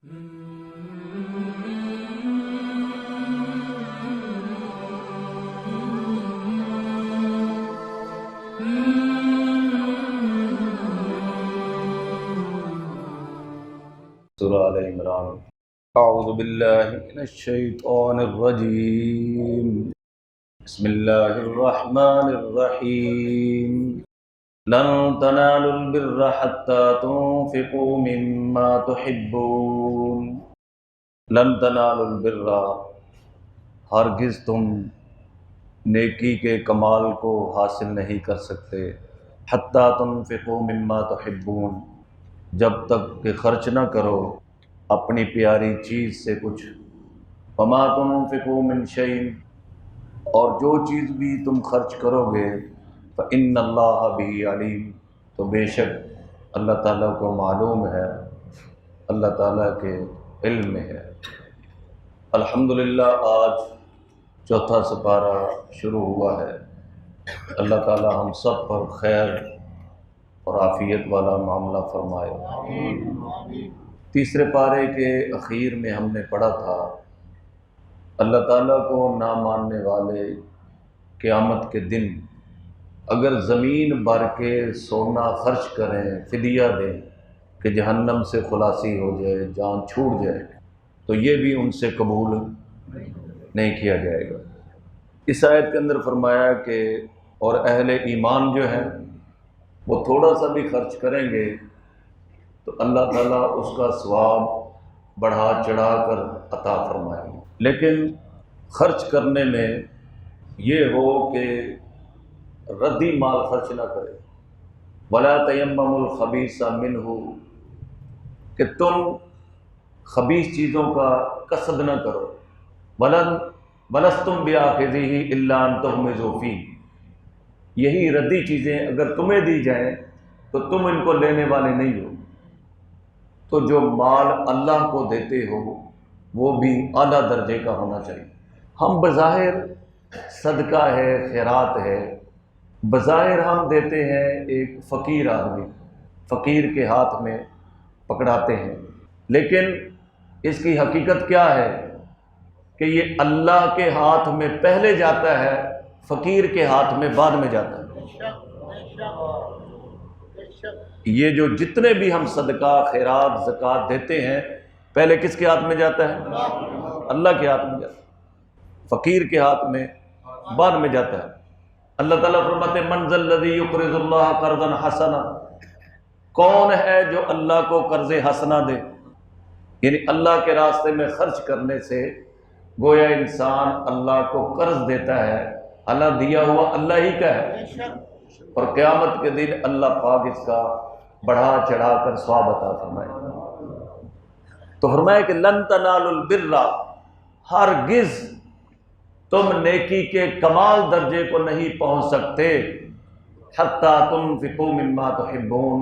سورہ آل عمران۔ اعوذ باللہ من الشیطان الرجیم، بسم اللہ الرحمن الرحیم۔ لن تنالوا البر حتى تنفقوا مما تحبون۔ لن تنالوا البر، ہرگز تم نیکی کے کمال کو حاصل نہیں کر سکتے، حتى تنفقوا مما تحبون، جب تک کہ خرچ نہ کرو اپنی پیاری چیز سے کچھ۔ وما تنفقوا من شیء، اور جو چیز بھی تم خرچ کرو گے، فإن اللہ بہ علیم، تو بے شک اللہ تعالیٰ کو معلوم ہے، اللہ تعالیٰ کے علم میں ہے۔ الحمدللہ آج چوتھا سپارہ شروع ہوا ہے۔ اللہ تعالیٰ ہم سب پر خیر اور عافیت والا معاملہ فرمائے۔ تیسرے پارے کے اخیر میں ہم نے پڑھا تھا، اللہ تعالیٰ کو نہ ماننے والے قیامت کے دن اگر زمین بھر کے سونا خرچ کریں، فدیہ دیں کہ جہنم سے خلاصی ہو جائے، جان چھوٹ جائے، تو یہ بھی ان سے قبول نہیں کیا جائے گا۔ اس آیت کے اندر فرمایا کہ اور اہل ایمان جو ہیں وہ تھوڑا سا بھی خرچ کریں گے تو اللہ تعالیٰ اس کا ثواب بڑھا چڑھا کر عطا فرمائیں گے، لیکن خرچ کرنے میں یہ ہو کہ ردی مال خرچ نہ کرے۔ ولا تیمموا الخبیث منہ، کہ تم خبیث چیزوں کا قصد نہ کرو۔ ولستم بآخذہ الا ان تغمضوا فیہ، یہی ردی چیزیں اگر تمہیں دی جائیں تو تم ان کو لینے والے نہیں ہو۔ تو جو مال اللہ کو دیتے ہو وہ بھی اعلیٰ درجے کا ہونا چاہیے۔ ہم بظاہر صدقہ ہے، خیرات ہے، بظاہر ہم دیتے ہیں ایک فقیر آدمی، فقیر کے ہاتھ میں پکڑاتے ہیں، لیکن اس کی حقیقت کیا ہے کہ یہ اللہ کے ہاتھ میں پہلے جاتا ہے، فقیر کے ہاتھ میں بعد میں جاتا ہے۔ یہ جو جتنے بھی ہم صدقہ، خیرات، زکوٰۃ دیتے ہیں، پہلے کس کے ہاتھ میں جاتا ہے؟ اللہ کے ہاتھ میں جاتا ہے، فقیر کے ہاتھ میں بعد میں جاتا ہے۔ اللہ تعالیٰ فرماتے ہیں من ذا الذی یقرض اللہ قرضا حسنا، کون ہے جو اللہ کو قرض حسنا دے؟ یعنی اللہ کے راستے میں خرچ کرنے سے گویا انسان اللہ کو قرض دیتا ہے، اللہ دیا ہوا اللہ ہی کا ہے، اور قیامت کے دن اللہ پاک اس کا بڑھا چڑھا کر ثواب عطا فرمائے۔ تو فرمایا کہ لن تنالوا البر، ہرگز تم نیکی کے کمال درجے کو نہیں پہنچ سکتے، حتی تنفقوا مما تحبون،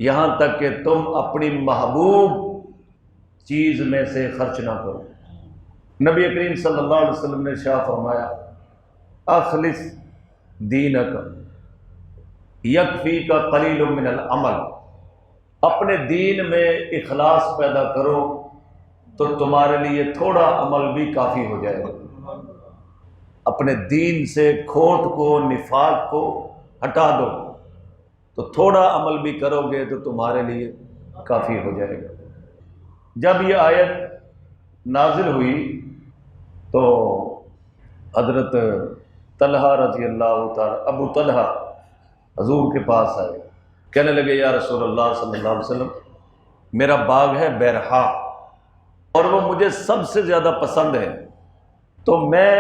یہاں تک کہ تم اپنی محبوب چیز میں سے خرچ نہ کرو۔ نبی کریم صلی اللہ علیہ وسلم نے ارشاد فرمایا اخلص دینک یکفیک قلیل من العمل، اپنے دین میں اخلاص پیدا کرو تو تمہارے لیے تھوڑا عمل بھی کافی ہو جائے گا۔ اپنے دین سے کھوٹ کو، نفاق کو ہٹا دو تو تھوڑا عمل بھی کرو گے تو تمہارے لیے کافی ہو جائے گا۔ جب یہ آیت نازل ہوئی تو حضرت طلحہ رضی اللہ تعالی، ابو طلحہ حضور کے پاس آئے، کہنے لگے یا رسول اللہ صلی اللہ علیہ وسلم، میرا باغ ہے بیرحا اور وہ مجھے سب سے زیادہ پسند ہے، تو میں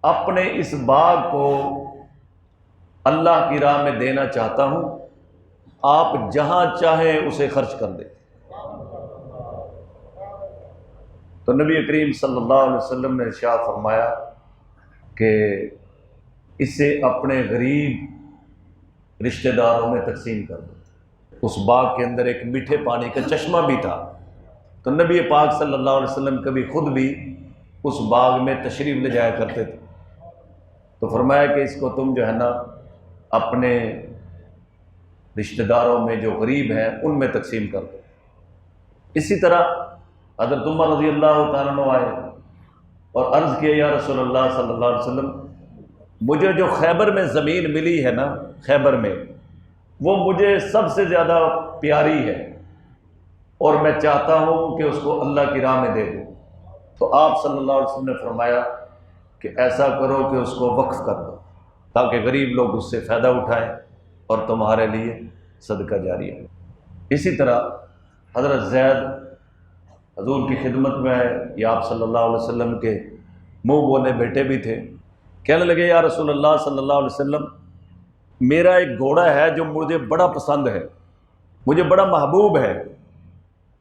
اپنے اس باغ کو اللہ کی راہ میں دینا چاہتا ہوں، آپ جہاں چاہیں اسے خرچ کر دیں۔ تو نبی کریم صلی اللہ علیہ وسلم نے ارشاد فرمایا کہ اسے اپنے غریب رشتہ داروں میں تقسیم کر دو۔ اس باغ کے اندر ایک میٹھے پانی کا چشمہ بھی تھا، تو نبی پاک صلی اللہ علیہ وسلم کبھی خود بھی اس باغ میں تشریف لے جایا کرتے تھے، تو فرمایا کہ اس کو تم جو ہے نا اپنے رشتہ داروں میں جو غریب ہیں ان میں تقسیم کر دو۔ اسی طرح حضرت عمر رضی اللہ تعالیٰ عنہ آئے اور عرض کیا یا رسول اللہ صلی اللہ علیہ وسلم، مجھے جو خیبر میں زمین ملی ہے نا، خیبر میں، وہ مجھے سب سے زیادہ پیاری ہے اور میں چاہتا ہوں کہ اس کو اللہ کی راہ میں دے دوں۔ تو آپ صلی اللہ علیہ وسلم نے فرمایا کہ ایسا کرو کہ اس کو وقف کر دو تاکہ غریب لوگ اس سے فائدہ اٹھائیں اور تمہارے لیے صدقہ جاری ہے۔ اسی طرح حضرت زید حضور کی خدمت میں آئے، یہ آپ صلی اللہ علیہ وسلم کے منہ بولے بیٹے بھی تھے۔ کہنے لگے یا رسول اللہ صلی اللہ علیہ وسلم، میرا ایک گھوڑا ہے جو مجھے بڑا پسند ہے، مجھے بڑا محبوب ہے،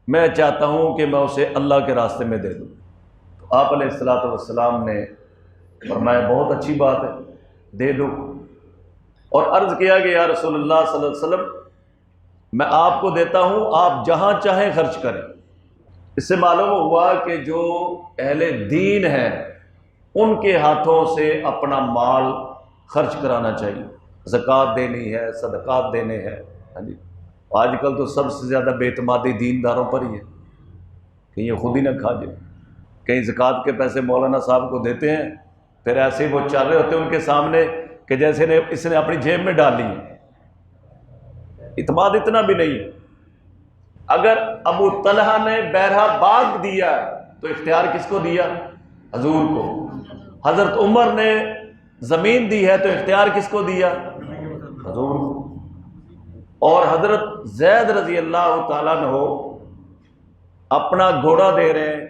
میں چاہتا ہوں کہ میں اسے اللہ کے راستے میں دے دوں۔ تو آپ علیہ الصلوۃ والسلام نے فرمایا بہت اچھی بات ہے، دے دو، اور عرض کیا کہ یا رسول اللہ صلی اللہ علیہ وسلم، میں آپ کو دیتا ہوں، آپ جہاں چاہیں خرچ کریں۔ اس سے معلوم ہوا کہ جو اہل دین ہیں ان کے ہاتھوں سے اپنا مال خرچ کرانا چاہیے، زکوٰۃ دینی ہے، صدقات دینے ہیں۔ ہاں جی، آج کل تو سب سے زیادہ بے اعتمادی دینداروں پر ہی ہے کہ یہ خود ہی نہ کھا جائے۔ کہیں زکوٰۃ کے پیسے مولانا صاحب کو دیتے ہیں، پھر ایسے ہی وہ چل رہے ہوتے ہیں ان کے سامنے کہ جیسے اس نے اپنی جیب میں ڈال لی ہے۔ اعتماد اتنا بھی نہیں ہے۔ اگر ابو طلحہ نے بیرہ باغ دیا تو اختیار کس کو دیا؟ حضور کو۔ حضرت عمر نے زمین دی ہے تو اختیار کس کو دیا؟ حضور کو۔ اور حضرت زید رضی اللہ تعالیٰ عنہ اپنا گھوڑا دے رہے ہیں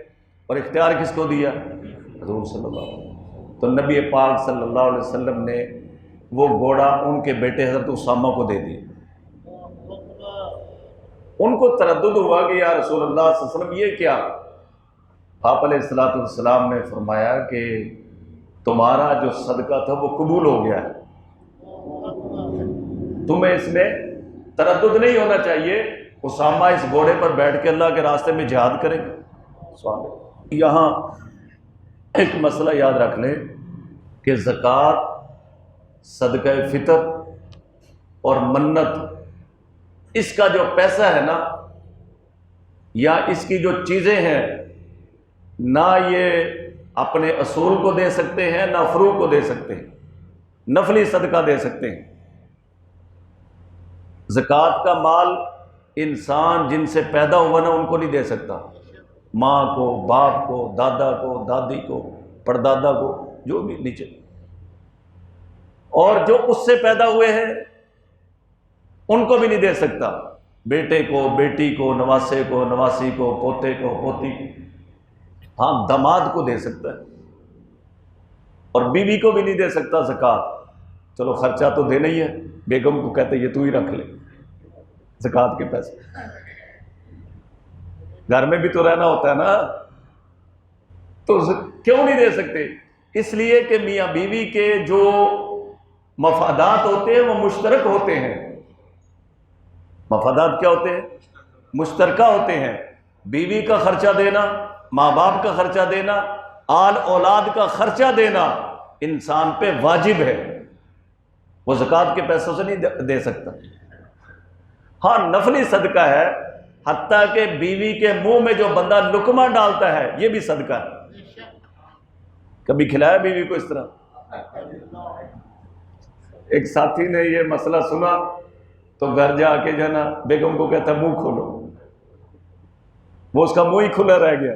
اور اختیار کس کو دیا؟ حضور صلی اللہ علیہ وسلم۔ تو نبی پاک صلی اللہ علیہ وسلم نے وہ گھوڑا ان کے بیٹے حضرت اسامہ کو دے دیا۔ ان کو تردد ہوا کہ یا رسول اللہ صلی اللہ علیہ وسلم یہ کیا؟ آپ علیہ الصلوۃ والسلام نے فرمایا کہ تمہارا جو صدقہ تھا وہ قبول ہو گیا ہے، تمہیں اس میں تردد نہیں ہونا چاہیے۔ اسامہ اس گھوڑے پر بیٹھ کے اللہ کے راستے میں جہاد کریں گے۔ یہاں ایک مسئلہ یاد رکھ لیں کہ زکوٰۃ، صدقہ فطر اور منت، اس کا جو پیسہ ہے نا، یا اس کی جو چیزیں ہیں، نہ یہ اپنے اصول کو دے سکتے ہیں، نہ فروغ کو دے سکتے ہیں، نفلی صدقہ دے سکتے ہیں۔ زکوٰۃ کا مال انسان جن سے پیدا ہوا نا ان کو نہیں دے سکتا، ماں کو، باپ کو، دادا کو، دادی کو، پردادا کو، جو بھی نیچے، اور جو اس سے پیدا ہوئے ہیں ان کو بھی نہیں دے سکتا، بیٹے کو، بیٹی کو، نواسے کو، نواسی کو، پوتے کو، پوتی کو۔ ہاں داماد کو دے سکتا ہے، اور بیوی کو بھی نہیں دے سکتا زکوٰۃ۔ چلو خرچہ تو دینا ہی ہے، بیگم کو کہتے یہ تو ہی رکھ لے زکوٰۃ کے پیسے، گھر میں بھی تو رہنا ہوتا ہے نا، تو کیوں نہیں دے سکتے؟ اس لیے کہ میاں بیوی کے جو مفادات ہوتے ہیں وہ مشترک ہوتے ہیں۔ مفادات کیا ہوتے ہیں؟ مشترکہ ہوتے ہیں۔ بیوی کا خرچہ دینا، ماں باپ کا خرچہ دینا، آل اولاد کا خرچہ دینا انسان پہ واجب ہے، وہ زکوٰۃ کے پیسوں سے نہیں دے سکتا۔ ہاں نفلی صدقہ ہے، حتیٰ کہ بیوی کے منہ میں جو بندہ لقمہ ڈالتا ہے یہ بھی صدقہ ہے۔ کبھی کھلایا بیوی کو اس طرح؟ ایک ساتھی نے یہ مسئلہ سنا تو گھر جا کے جو ہے نا بیگم کو کہتا منہ کھولو، وہ اس کا منہ ہی کھلا رہ گیا۔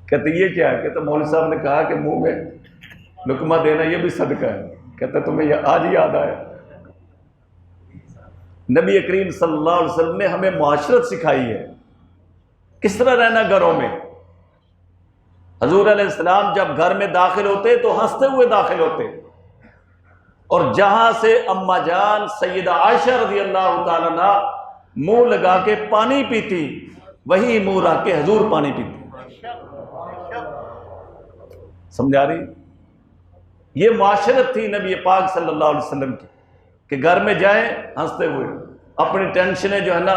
کہتے یہ کیا ہے؟ کہتے مولوی صاحب نے کہا کہ منہ میں لقمہ دینا یہ بھی صدقہ ہے۔ کہتا تمہیں یہ آج یاد آیا؟ نبی کریم صلی اللہ علیہ وسلم نے ہمیں معاشرت سکھائی ہے، کس طرح رہنا گھروں میں۔ حضور علیہ السلام جب گھر میں داخل ہوتے تو ہنستے ہوئے داخل ہوتے، اور جہاں سے اما جان سیدہ عائشہ رضی اللہ تعالیٰ عنہ منہ لگا کے پانی پیتی، وہی منہ رکھ کے حضور پانی پیتی۔ سمجھا رہی؟ یہ معاشرت تھی نبی پاک صلی اللہ علیہ وسلم کی، کہ گھر میں جائیں ہنستے ہوئے، اپنی ٹینشنیں جو ہے نا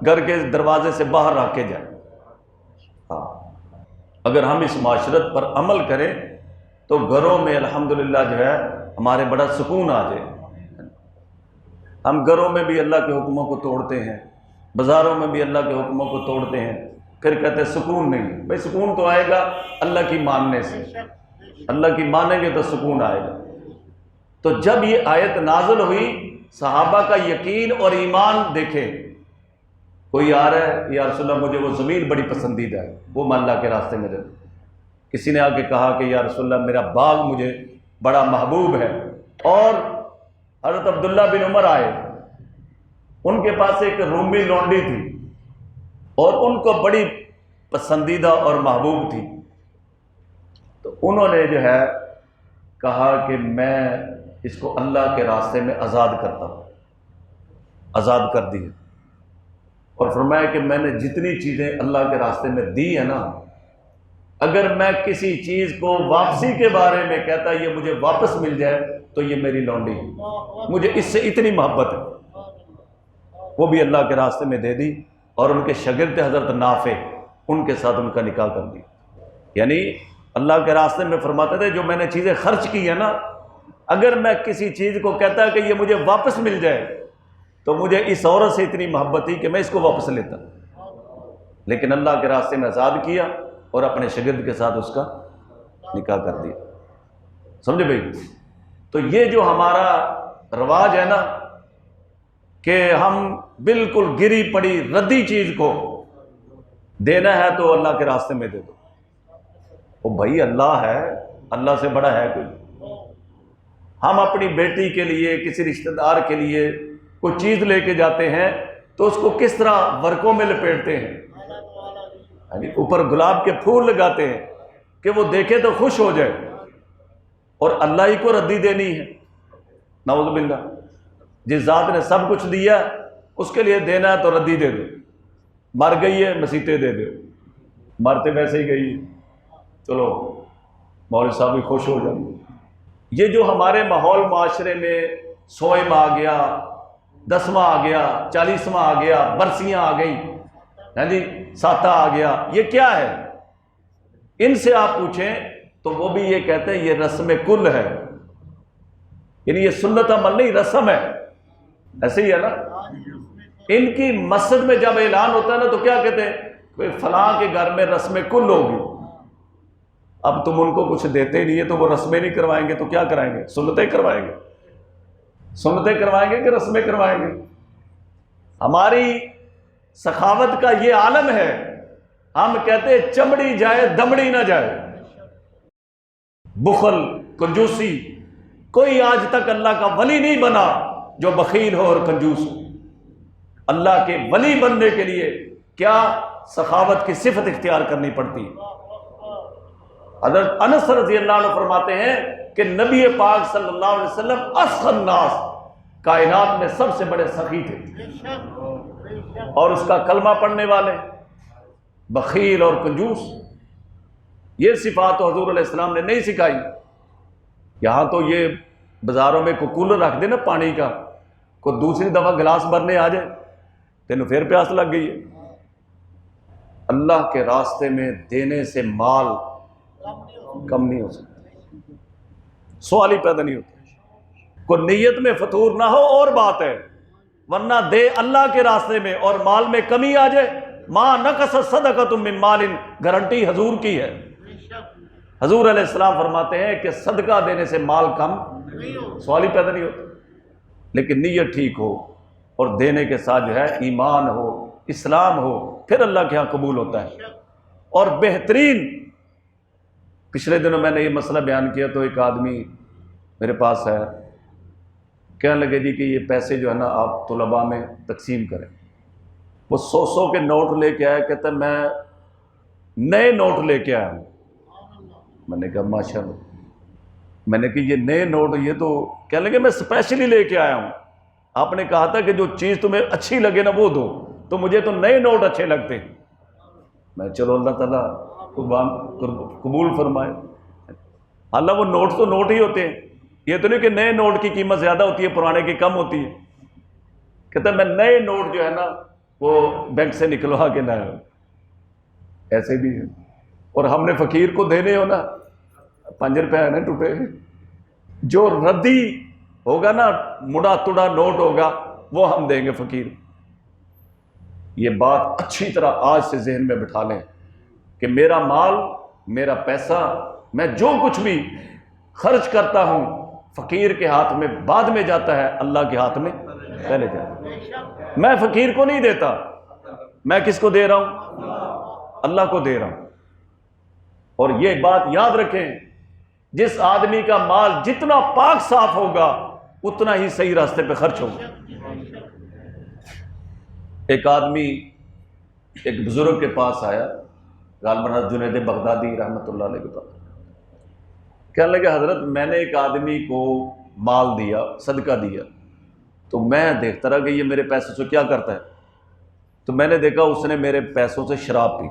گھر کے دروازے سے باہر رکھ کے جائیں۔ ہاں اگر ہم اس معاشرت پر عمل کریں تو گھروں میں الحمدللہ جو ہے ہمارے بڑا سکون آ جائے۔ ہم گھروں میں بھی اللہ کے حکموں کو توڑتے ہیں، بازاروں میں بھی اللہ کے حکموں کو توڑتے ہیں، پھر کہتے ہیں سکون نہیں۔ بھائی سکون تو آئے گا اللہ کی ماننے سے، اللہ کی مانیں گے تو سکون آئے گا۔ تو جب یہ آیت نازل ہوئی، صحابہ کا یقین اور ایمان دیکھے۔ کوئی آ رہا ہے، یا رسول اللہ مجھے وہ زمین بڑی پسندیدہ ہے، وہ میں اللہ کے راستے میں دے دوں۔ کسی نے آ کے کہا کہ یا رسول اللہ میرا باغ مجھے بڑا محبوب ہے۔ اور حضرت عبداللہ بن عمر آئے، ان کے پاس ایک رومی لونڈی تھی اور ان کو بڑی پسندیدہ اور محبوب تھی۔ تو انہوں نے جو ہے کہا کہ میں اس کو اللہ کے راستے میں آزاد کرتا ہوں، آزاد کر دی ہے۔ اور فرمایا کہ میں نے جتنی چیزیں اللہ کے راستے میں دی ہے نا، اگر میں کسی چیز کو واپسی کے بارے میں کہتا یہ مجھے واپس مل جائے تو یہ میری لونڈی ہے، مجھے اس سے اتنی محبت ہے۔ وہ بھی اللہ کے راستے میں دے دی، اور ان کے شاگرد حضرت نافع، ان کے ساتھ ان کا نکاح کر دی۔ یعنی اللہ کے راستے میں فرماتے تھے جو میں نے چیزیں خرچ کی ہیں نا، اگر میں کسی چیز کو کہتا کہ یہ مجھے واپس مل جائے تو مجھے اس عورت سے اتنی محبت تھی کہ میں اس کو واپس لیتا، لیکن اللہ کے راستے میں آزاد کیا اور اپنے شاگرد کے ساتھ اس کا نکاح کر دیا۔ سمجھے بھائی؟ تو یہ جو ہمارا رواج ہے نا کہ ہم بالکل گری پڑی ردی چیز کو دینا ہے تو اللہ کے راستے میں دے دو۔ وہ بھائی اللہ ہے، اللہ سے بڑا ہے کوئی؟ ہم اپنی بیٹی کے لیے، کسی رشتہ دار کے لیے کوئی چیز لے کے جاتے ہیں تو اس کو کس طرح ورقوں میں لپیٹتے ہیں، یعنی اوپر گلاب کے پھول لگاتے ہیں کہ وہ دیکھے تو خوش ہو جائے، اور اللہ ہی کو ردی دینی ہے۔ نعوذ باللہ، جس ذات نے سب کچھ دیا اس کے لیے دینا ہے تو ردی دے دو۔ مر گئی ہے مسیطے دے دو، مرتے ویسے ہی گئی، چلو مولوی صاحب بھی خوش ہو جائیں۔ یہ جو ہمارے ماحول معاشرے میں سوئم آ گیا، دسواں آ گیا، 40واں آ گیا، برسیاں آ گئیں، ہاں جی ساتہ آ گیا، یہ کیا ہے؟ ان سے آپ پوچھیں تو وہ بھی یہ کہتے ہیں یہ رسم کل ہے، یعنی یہ سنت عمل نہیں، رسم ہے۔ ایسے ہی ہے نا، ان کی مسجد میں جب اعلان ہوتا ہے نا تو کیا کہتے ہیں کہ فلاں کے گھر میں رسم کل ہوگی۔ اب تم ان کو کچھ دیتے نہیں ہے تو وہ رسمیں نہیں کروائیں گے تو کیا کرائیں گے؟ سنتیں کروائیں گے، سنتیں کروائیں گے کہ رسمیں کروائیں گے؟ ہماری سخاوت کا یہ عالم ہے، ہم کہتے ہیں چمڑی جائے دمڑی نہ جائے۔ بخل، کنجوسی، کوئی آج تک اللہ کا ولی نہیں بنا جو بخیل ہو اور کنجوس ہو۔ اللہ کے ولی بننے کے لیے کیا سخاوت کی صفت اختیار کرنی پڑتی ہے۔ حضرت انس رضی اللہ عنہ فرماتے ہیں کہ نبی پاک صلی اللہ علیہ وسلم اسخی الناس، کائنات میں سب سے بڑے سخی تھے، اور اس کا کلمہ پڑھنے والے، بخیل اور کنجوس۔ یہ صفات تو حضور علیہ السلام نے نہیں سکھائی۔ یہاں تو یہ بازاروں میں کوئی کولر رکھ دے نا پانی کا، کوئی دوسری دفعہ گلاس بھرنے آ جائے تینوں پھر پیاس لگ گئی ہے۔ اللہ کے راستے میں دینے سے مال کم نہیں ہو سکتا، سوال ہی پیدا نہیں ہوتا۔ کوئی نیت میں فطور نہ ہو اور بات ہے، ورنہ دے اللہ کے راستے میں اور مال میں کمی آ جائے، ما نقصت صدقۃ من مال، گارنٹی حضور کی ہے۔ حضور علیہ السلام فرماتے ہیں کہ صدقہ دینے سے مال کم، سوال ہی پیدا نہیں ہوتا۔ لیکن نیت ٹھیک ہو اور دینے کے ساتھ جو ہے ایمان ہو، اسلام ہو، پھر اللہ کے ہاں قبول ہوتا ہے۔ اور بہترین، پچھلے دنوں میں نے یہ مسئلہ بیان کیا تو ایک آدمی میرے پاس ہے، کہنے لگے جی کہ یہ پیسے جو ہے نا آپ طلباء میں تقسیم کریں۔ وہ 100 کے نوٹ لے کے آیا، کہتا ہے میں نئے نوٹ لے کے آیا ہوں۔ میں نے کہا ماشاءاللہ، میں نے کہا یہ نئے نوٹ، یہ تو کہنے لگے میں اسپیشلی لے کے آیا ہوں، آپ نے کہا تھا کہ جو چیز تمہیں اچھی لگے نا وہ دو، تو مجھے تو نئے نوٹ اچھے لگتے ہیں۔ میں چلو اللہ تعالیٰ قبول فرمائے۔ اللہ وہ نوٹ تو نوٹ ہی ہوتے ہیں، یہ تو نہیں کہ نئے نوٹ کی قیمت زیادہ ہوتی ہے پرانے کی کم ہوتی ہے۔ کہتا ہے میں نئے نوٹ جو ہے نا وہ بینک سے نکلوا کے لایا ہوں۔ ایسے بھی ہے، اور ہم نے فقیر کو دینے ہو نا 5 روپے ہے نا ٹوٹے، جو ردی ہوگا نا مڑا توڑا نوٹ ہوگا وہ ہم دیں گے فقیر۔ یہ بات اچھی طرح آج سے ذہن میں بٹھا لیں کہ میرا مال، میرا پیسہ، میں جو کچھ بھی خرچ کرتا ہوں فقیر کے ہاتھ میں بعد میں جاتا ہے، اللہ کے ہاتھ میں پہلے جاتا ہے۔ میں فقیر کو نہیں دیتا، میں کس کو دے رہا ہوں؟ اللہ کو دے رہا ہوں۔ اور یہ بات یاد رکھیں، جس آدمی کا مال جتنا پاک صاف ہوگا اتنا ہی صحیح راستے پہ خرچ ہوگا۔ ایک آدمی ایک بزرگ کے پاس آیا، غالباً جنید بغدادی رحمۃ اللہ علیہ کے پاس، کہنے لگے حضرت میں نے ایک آدمی کو مال دیا، صدقہ دیا، تو میں دیکھتا رہا کہ یہ میرے پیسوں سے کیا کرتا ہے، تو میں نے دیکھا اس نے میرے پیسوں سے شراب پی،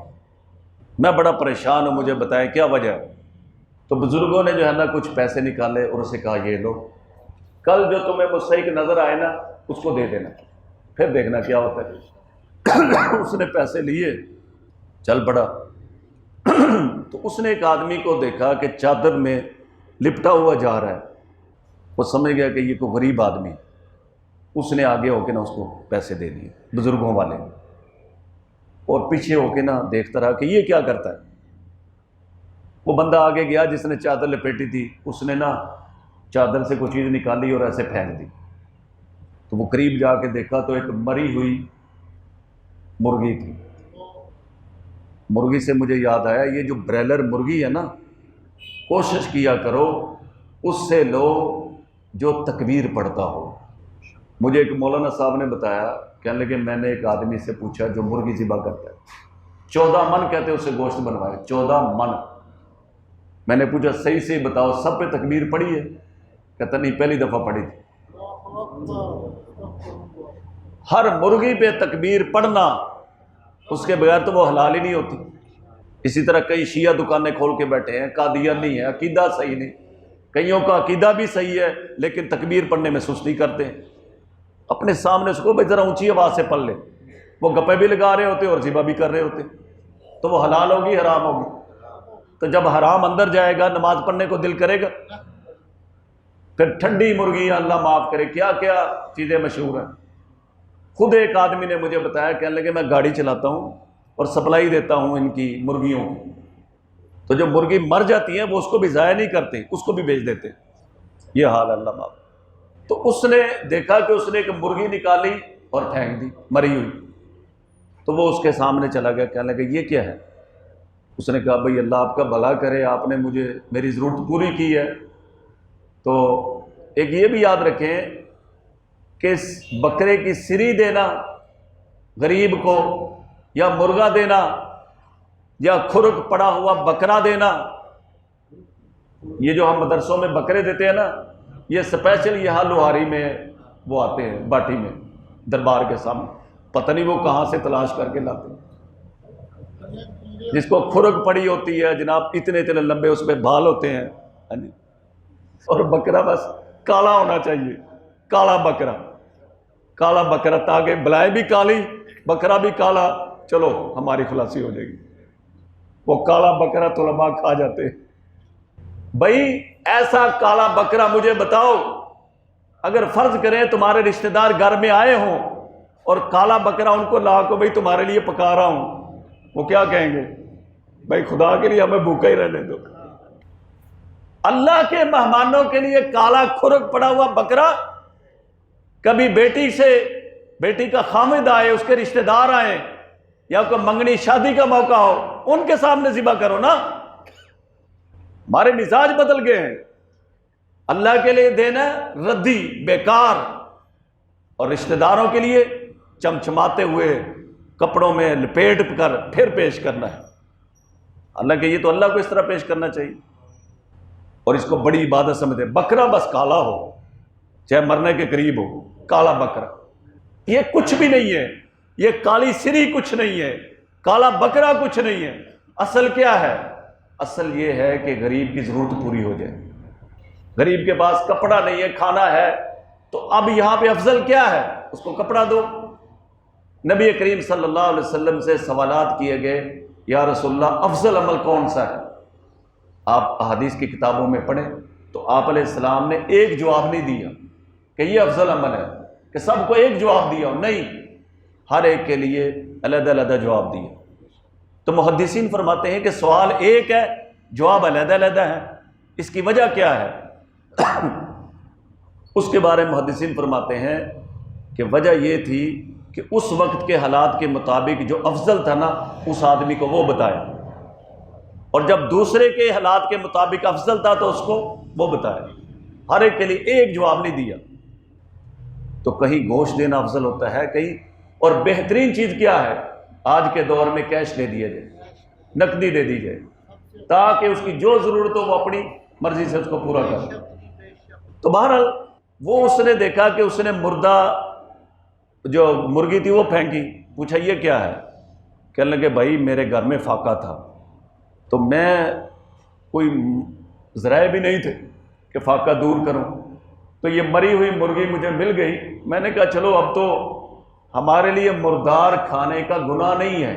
میں بڑا پریشان ہوں، مجھے بتائیں کیا وجہ ہے؟ تو بزرگوں نے جو ہے نا کچھ پیسے نکالے اور اسے کہا یہ لو، کل جو تمہیں مستحق نظر آئے نا اس کو دے دینا، پھر دیکھنا کیا ہوتا ہے۔ اس نے پیسے لیے، چل پڑا، تو اس نے ایک آدمی کو دیکھا کہ چادر میں لپٹا ہوا جا رہا ہے، وہ سمجھ گیا کہ یہ کوئی غریب آدمی ہے، اس نے آگے ہو کے نا اس کو پیسے دے دیے بزرگوں والے، اور پیچھے ہو کے نا دیکھتا رہا کہ یہ کیا کرتا ہے۔ وہ بندہ آگے گیا جس نے چادر لپیٹی تھی، اس نے نا چادر سے کوئی چیز نکالی اور ایسے پھینک دی، تو وہ قریب جا کے دیکھا تو ایک مری ہوئی مرغی تھی۔ مرغی سے مجھے یاد آیا یہ جو برائلر مرغی ہے نا، کوشش کیا کرو اس سے لو جو تکبیر پڑھتا ہو۔ مجھے ایک مولانا صاحب نے بتایا، کہنے لگے میں نے ایک آدمی سے پوچھا جو مرغی ذبح کرتا ہے، 14 من کہتے ہیں اسے گوشت بنوایا، 14 من۔ میں نے پوچھا صحیح سے بتاؤ سب پہ تکبیر پڑھی ہے؟ کہتا نہیں، پہلی دفعہ پڑھی تھی۔ ہر مرغی پہ تکبیر پڑھنا، اس کے بغیر تو وہ حلال ہی نہیں ہوتی۔ اسی طرح کئی شیعہ دکانیں کھول کے بیٹھے ہیں، قادیانی ہے، عقیدہ صحیح نہیں، کئیوں کا عقیدہ بھی صحیح ہے لیکن تکبیر پڑھنے میں سستی کرتے ہیں۔ اپنے سامنے اس کو بھائی ذرا اونچی آواز سے پڑھ لے، وہ گپے بھی لگا رہے ہوتے اور ذبح بھی کر رہے ہوتے، تو وہ حلال ہوگی حرام ہوگی؟ تو جب حرام اندر جائے گا نماز پڑھنے کو دل کرے گا؟ پھر ٹھنڈی مرغی، اللہ معاف کرے، کیا کیا چیزیں مشہور ہیں۔ خود ایک آدمی نے مجھے بتایا، کہنے لگے میں گاڑی چلاتا ہوں اور سپلائی دیتا ہوں ان کی مرغیوں کی، تو جو مرغی مر جاتی ہیں وہ اس کو بھی ضائع نہیں کرتے، اس کو بھی بیچ دیتے، یہ حال اللہ معاف۔ تو اس نے دیکھا کہ اس نے ایک مرغی نکالی اور پھینک دی مری ہوئی، تو وہ اس کے سامنے چلا گیا، کہنے لگا یہ کیا ہے؟ اس نے کہا بھئی اللہ آپ کا بھلا کرے، آپ نے مجھے میری ضرورت پوری کی ہے۔ تو ایک یہ بھی یاد رکھیں کہ بکرے کی سری دینا غریب کو، یا مرغا دینا، یا کھرک پڑا ہوا بکرا دینا، یہ جو ہم مدرسوں میں بکرے دیتے ہیں نا، یہ اسپیشل یہاں لوہاری میں وہ آتے ہیں، باٹی میں دربار کے سامنے، پتہ نہیں وہ کہاں سے تلاش کر کے لاتے ہیں، جس کو کھرک پڑی ہوتی ہے جناب، اتنے اتنے لمبے اس پہ بال ہوتے ہیں، ہاں جی، اور بکرا بس کالا ہونا چاہیے، کالا بکرا، کالا بکرا، تاکہ بلائیں بھی کالی، بکرا بھی کالا، چلو ہماری خلاصی ہو جائے گی۔ وہ کالا بکرا تو علماء کھا جاتے ہیں۔ بھائی ایسا کالا بکرا مجھے بتاؤ، اگر فرض کریں تمہارے رشتہ دار گھر میں آئے ہوں اور کالا بکرا ان کو لا کو بھائی تمہارے لیے پکا رہا ہوں، وہ کیا کہیں گے؟ بھائی خدا کے لیے ہمیں بھوکا ہی رہنے دو۔ اللہ کے مہمانوں کے لیے کالا کھرک پڑا ہوا بکرا، کبھی بیٹی کا خامد آئے، اس کے رشتہ دار آئے، یا کوئی منگنی شادی کا موقع ہو، ان کے سامنے ذبح کرو نا۔ ہمارے مزاج بدل گئے ہیں، اللہ کے لیے دینا ردی بیکار، اور رشتہ داروں کے لیے چمچماتے ہوئے کپڑوں میں لپیٹ کر پھر پیش کرنا ہے۔ اللہ کہ یہ تو اللہ کو اس طرح پیش کرنا چاہیے، اور اس کو بڑی عبادت سمجھتے ہیں۔ بکرا بس کالا ہو، چاہے مرنے کے قریب ہو، کالا بکرا، یہ کچھ بھی نہیں ہے، یہ کالی سری کچھ نہیں ہے، کالا بکرا کچھ نہیں ہے۔ اصل کیا ہے؟ اصل یہ ہے کہ غریب کی ضرورت پوری ہو جائے۔ غریب کے پاس کپڑا نہیں ہے، کھانا ہے، تو اب یہاں پہ افضل کیا ہے؟ اس کو کپڑا دو۔ نبی کریم صلی اللہ علیہ وسلم سے سوالات کیے گئے، یا رسول اللہ افضل عمل کون سا ہے؟ آپ احادیث کی کتابوں میں پڑھیں تو آپ علیہ السلام نے ایک جواب نہیں دیا کہ یہ افضل عمل ہے، کہ سب کو ایک جواب دیا، نہیں، ہر ایک کے لیے علیحدہ علیحدہ جواب دیا۔ تو محدثین فرماتے ہیں کہ سوال ایک ہے، جواب علیحدہ علیحدہ ہے، اس کی وجہ کیا ہے؟ اس کے بارے میں محدثین فرماتے ہیں کہ وجہ یہ تھی کہ اس وقت کے حالات کے مطابق جو افضل تھا نا اس آدمی کو وہ بتایا، اور جب دوسرے کے حالات کے مطابق افضل تھا تو اس کو وہ بتایا، ہر ایک کے لیے ایک جواب نہیں دیا۔ تو کہیں گوشت دینا افضل ہوتا ہے کہیں، اور بہترین چیز کیا ہے؟ آج کے دور میں کیش دے دیا جائے، نقدی دے دی جائے، تاکہ اس کی جو ضرورت ہو وہ اپنی مرضی سے اس کو پورا کر۔ تو بہرحال وہ اس نے دیکھا کہ اس نے مردہ جو مرغی تھی وہ پھینکی، پوچھا یہ کیا ہے؟ کہنے لگے بھائی میرے گھر میں فاقہ تھا، تو میں کوئی ذرائع بھی نہیں تھے کہ فاقہ دور کروں، تو یہ مری ہوئی مرغی مجھے مل گئی، میں نے کہا چلو اب تو ہمارے لیے مردار کھانے کا گناہ نہیں ہے،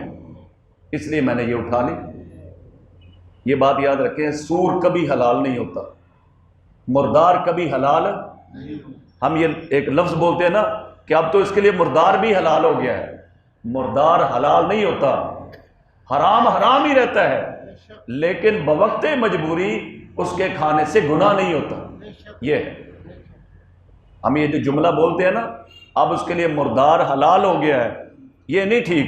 اس لیے میں نے یہ اٹھا لی۔ یہ بات یاد رکھیں، سور کبھی حلال نہیں ہوتا، مردار کبھی حلال۔ ہم یہ ایک لفظ بولتے ہیں نا کہ اب تو اس کے لیے مردار بھی حلال ہو گیا ہے، مردار حلال نہیں ہوتا، حرام حرام ہی رہتا ہے، لیکن بوقت مجبوری اس کے کھانے سے گناہ نہیں ہوتا۔ یہ ہم یہ جو جملہ بولتے ہیں نا اب اس کے لیے مردار حلال ہو گیا ہے، یہ نہیں ٹھیک،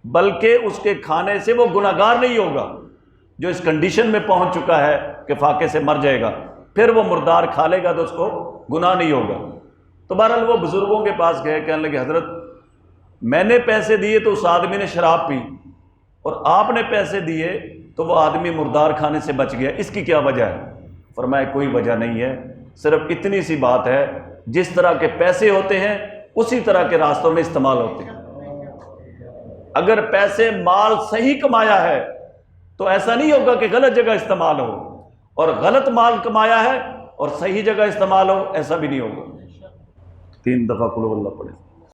بلکہ اس کے کھانے سے وہ گناہگار نہیں ہوگا جو اس کنڈیشن میں پہنچ چکا ہے کہ فاقے سے مر جائے گا، پھر وہ مردار کھا لے گا تو اس کو گناہ نہیں ہوگا۔ تو بہرحال وہ بزرگوں کے پاس گئے، کہنے لگے حضرت میں نے پیسے دیے تو اس آدمی نے شراب پی، اور آپ نے پیسے دیے تو وہ آدمی مردار کھانے سے بچ گیا، اس کی کیا وجہ ہے؟ فرمایا کوئی وجہ نہیں ہے، صرف اتنی سی بات ہے، جس طرح کے پیسے ہوتے ہیں اسی طرح کے راستوں میں استعمال ہوتے ہیں۔ اگر پیسے مال صحیح کمایا ہے تو ایسا نہیں ہوگا کہ غلط جگہ استعمال ہو، اور غلط مال کمایا ہے اور صحیح جگہ استعمال ہو، ایسا بھی نہیں ہوگا۔ 3 دفعہ قل هو اللہ پڑھیں۔